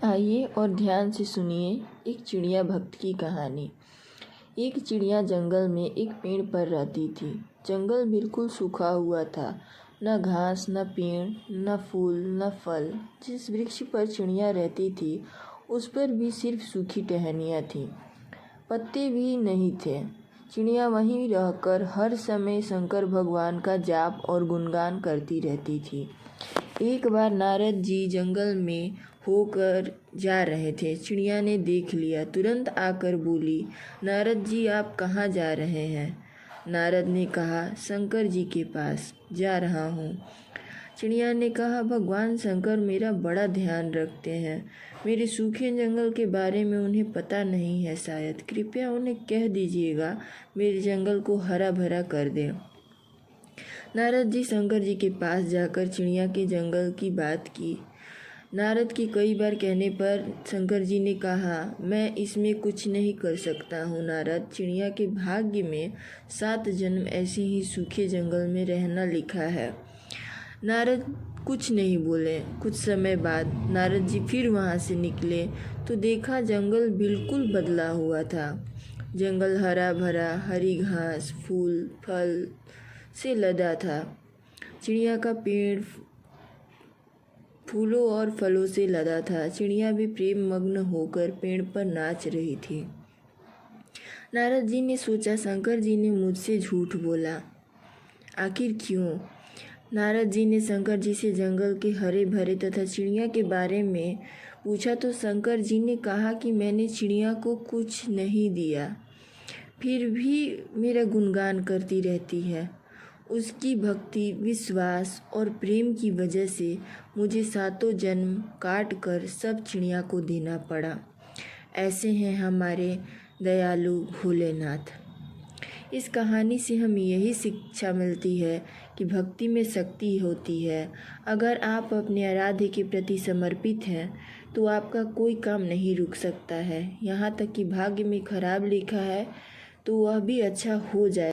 आइए और ध्यान से सुनिए एक चिड़िया भक्त की कहानी। एक चिड़िया जंगल में एक पेड़ पर रहती थी। जंगल बिल्कुल सूखा हुआ था, न घास, न पेड़, न फूल, न फल। जिस वृक्ष पर चिड़िया रहती थी उस पर भी सिर्फ सूखी टहनियाँ थीं, पत्ते भी नहीं थे। चिड़िया वहीं रहकर हर समय शंकर भगवान का जाप और गुणगान करती रहती थी। एक बार नारद जी जंगल में होकर जा रहे थे। चिड़िया ने देख लिया, तुरंत आकर बोली, नारद जी आप कहाँ जा रहे हैं? नारद ने कहा, शंकर जी के पास जा रहा हूँ। चिड़िया ने कहा, भगवान शंकर मेरा बड़ा ध्यान रखते हैं। मेरे सूखे जंगल के बारे में उन्हें पता नहीं है शायद। कृपया उन्हें कह दीजिएगा मेरे जंगल को हरा भरा कर दें। नारद जी शंकर जी के पास जाकर चिड़िया के जंगल की बात की। नारद की कई बार कहने पर शंकर जी ने कहा, मैं इसमें कुछ नहीं कर सकता हूँ नारद। चिड़िया के भाग्य में 7 जन्म ऐसे ही सूखे जंगल में रहना लिखा है। नारद कुछ नहीं बोले। कुछ समय बाद नारद जी फिर वहाँ से निकले तो देखा जंगल बिल्कुल बदला हुआ था। जंगल हरा भरा, हरी घास, फूल, फल से लदा था। चिड़िया का पेड़ फूलों और फलों से लदा था। चिड़िया भी प्रेम मग्न होकर पेड़ पर नाच रही थी। नारद जी ने सोचा, शंकर जी ने मुझसे झूठ बोला, आखिर क्यों? नारद जी ने शंकर जी से जंगल के हरे भरे तथा चिड़िया के बारे में पूछा तो शंकर जी ने कहा कि मैंने चिड़िया को कुछ नहीं दिया, फिर भी मेरा गुणगान करती रहती है। उसकी भक्ति, विश्वास और प्रेम की वजह से मुझे 7 जन्म काट कर सब चिड़िया को देना पड़ा। ऐसे हैं हमारे दयालु भोलेनाथ। इस कहानी से हमें यही शिक्षा मिलती है कि भक्ति में शक्ति होती है। अगर आप अपने आराध्य के प्रति समर्पित हैं तो आपका कोई काम नहीं रुक सकता है। यहाँ तक कि भाग्य में खराब लिखा है तो वह भी अच्छा हो जाए।